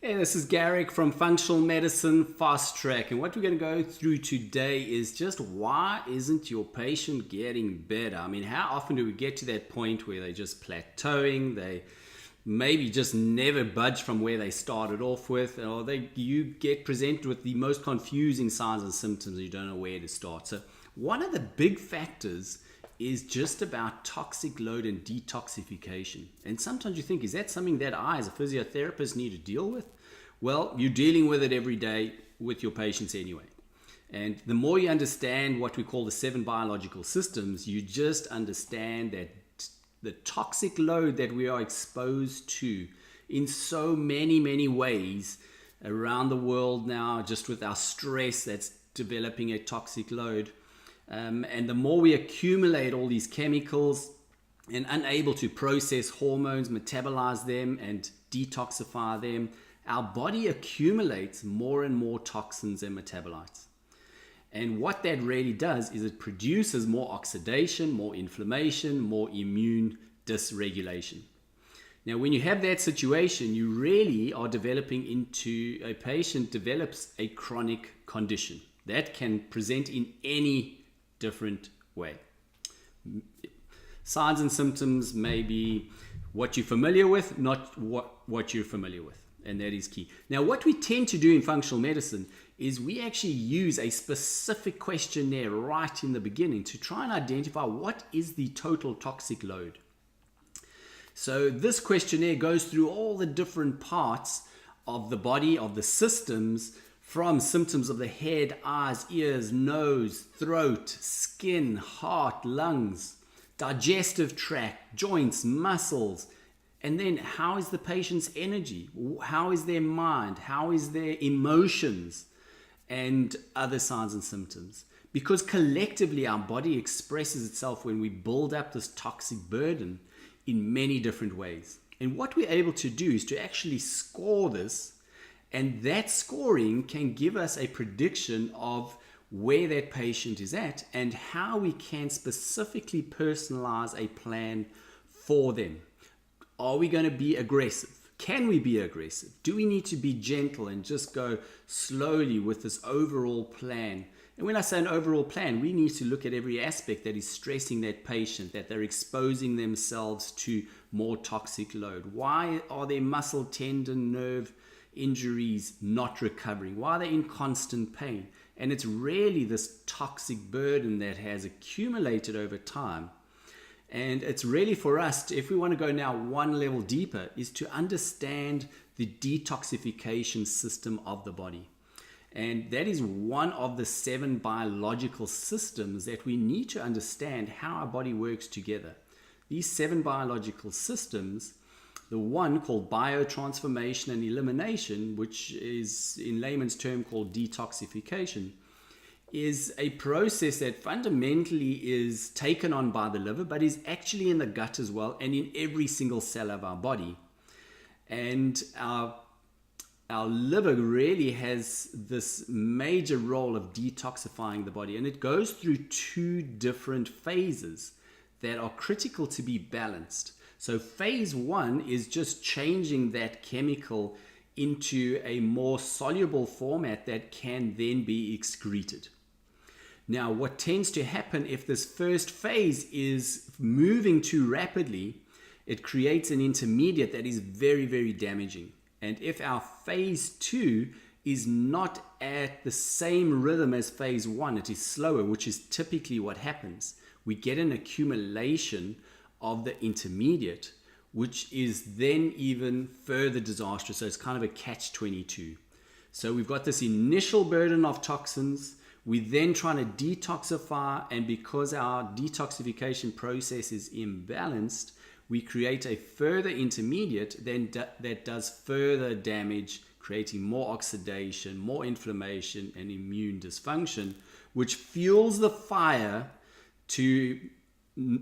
Hey, this is Garric from Functional Medicine Fast Track, and what we're going to go through today is just why isn't your patient getting better? I mean, how often do we get to that point where they're just plateauing, they maybe just never budge from where they started off with, or you get presented with the most confusing signs and symptoms and you don't know where to start. So one of the big factors is just about toxic load and detoxification. And sometimes you think, is that something that I as a physiotherapist need to deal with? Well, you're dealing with it every day with your patients anyway. And the more you understand what we call the 7 biological systems, you just understand that the toxic load that we are exposed to in so many ways around the world now, just with our stress that's developing a toxic load. And the more we accumulate all these chemicals and unable to process hormones, metabolize them and detoxify them, our body accumulates more and more toxins and metabolites. And what that really does is it produces more oxidation, more inflammation, more immune dysregulation. Now, when you have that situation, you really are developing into a patient develops a chronic condition that can present in any different way. Signs and symptoms may be what you're familiar with, not what you're familiar with. And that is key. Now, what we tend to do in functional medicine is we actually use a specific questionnaire right in the beginning to try and identify what is the total toxic load. So this questionnaire goes through all the different parts of the body, of the systems, from symptoms of the head, eyes, ears, nose, throat, skin, heart, lungs, digestive tract, joints, muscles, and then how is the patient's energy? How is their mind? How is their emotions? And other signs and symptoms. Because collectively our body expresses itself when we build up this toxic burden in many different ways. And what we're able to do is to actually score this, and that scoring can give us a prediction of where that patient is at and how we can specifically personalize a plan for them. Are we going to be aggressive? Can we be aggressive? Do we need to be gentle and just go slowly with this overall plan? And when I say an overall plan, we need to look at every aspect that is stressing that patient, that they're exposing themselves to more toxic load. Why are their muscle, tendon, nerve injuries not recovering? Why are they in constant pain? And it's really this toxic burden that has accumulated over time. And it's really for us, if we want to go now one level deeper, is to understand the detoxification system of the body. And that is one of the 7 biological systems that we need to understand how our body works together. These 7 biological systems, the one called biotransformation and elimination, which is in layman's term called detoxification, is a process that fundamentally is taken on by the liver, but is actually in the gut as well and in every single cell of our body. And our liver really has this major role of detoxifying the body, and it goes through 2 different phases that are critical to be balanced. So phase 1 is just changing that chemical into a more soluble format that can then be excreted. Now, what tends to happen if this first phase is moving too rapidly, it creates an intermediate that is very damaging. And if our phase 2 is not at the same rhythm as phase 1, it is slower, which is typically what happens. We get an accumulation of the intermediate, which is then even further disastrous. So it's kind of a catch-22. So we've got this initial burden of toxins. We then trying to detoxify, and because our detoxification process is imbalanced, we create a further intermediate that does further damage, creating more oxidation, more inflammation, and immune dysfunction, which fuels the fire to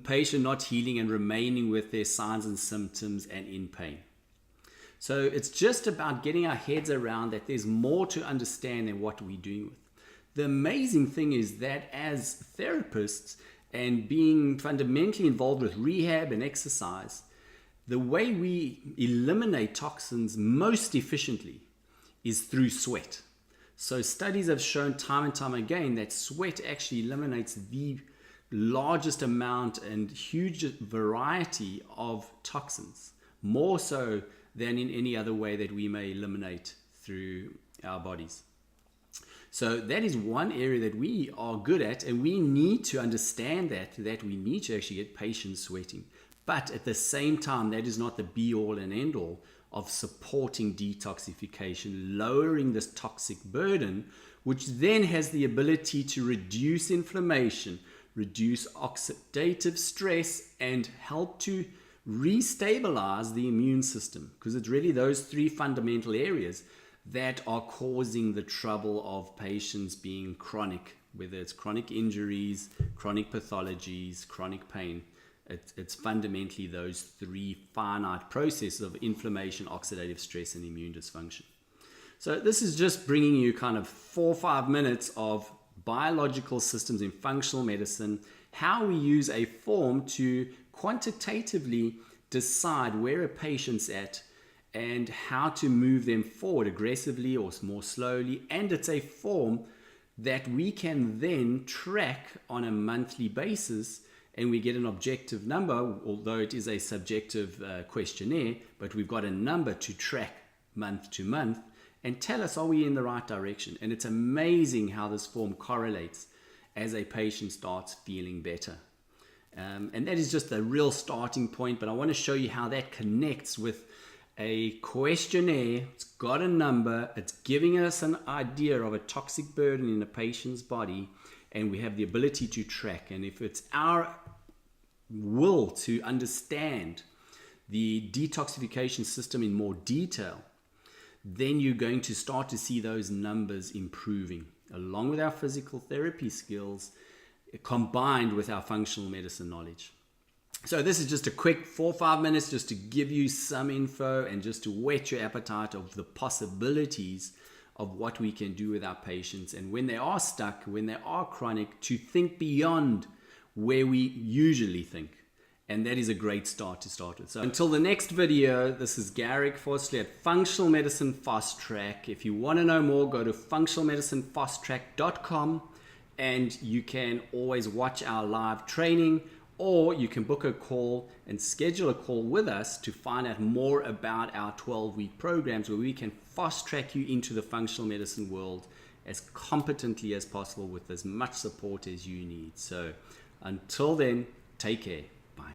patient not healing and remaining with their signs and symptoms and in pain. So it's just about getting our heads around that there's more to understand than what we're doing with. The amazing thing is that as therapists and being fundamentally involved with rehab and exercise, the way we eliminate toxins most efficiently is through sweat. So studies have shown time and time again that sweat actually eliminates the largest amount and huge variety of toxins, more so than in any other way that we may eliminate through our bodies. So that is one area that we are good at, and we need to understand that we need to actually get patients sweating. But at the same time, that is not the be all and end all of supporting detoxification, lowering this toxic burden, which then has the ability to reduce inflammation, reduce oxidative stress, and help to restabilize the immune system, because it's really those three fundamental areas that are causing the trouble of patients being chronic, whether it's chronic injuries, chronic pathologies, chronic pain. It's fundamentally those three finite processes of inflammation, oxidative stress, and immune dysfunction. So this is just bringing you kind of 4 or 5 minutes of biological systems in functional medicine, how we use a form to quantitatively decide where a patient's at and how to move them forward aggressively or more slowly. And it's a form that we can then track on a monthly basis, and we get an objective number, although it is a subjective questionnaire, but we've got a number to track month to month and tell us, are we in the right direction? And it's amazing how this form correlates as a patient starts feeling better. And that is just a real starting point, but I want to show you how that connects with a questionnaire. It's got a number, it's giving us an idea of a toxic burden in a patient's body, and we have the ability to track. And if it's our will to understand the detoxification system in more detail, then you're going to start to see those numbers improving, along with our physical therapy skills, combined with our functional medicine knowledge. So this is just a quick 4 or 5 minutes just to give you some info and just to whet your appetite of the possibilities of what we can do with our patients, and when they are stuck, when they are chronic, to think beyond where we usually think. And that is a great start to start with. So until the next video, this is Garric Vosloo at Functional Medicine Fast Track. If you want to know more, go to functionalmedicinefasttrack.com, and you can always watch our live training, or you can book a call and schedule a call with us to find out more about our 12-week programs, where we can fast track you into the functional medicine world as competently as possible with as much support as you need. So until then, take care.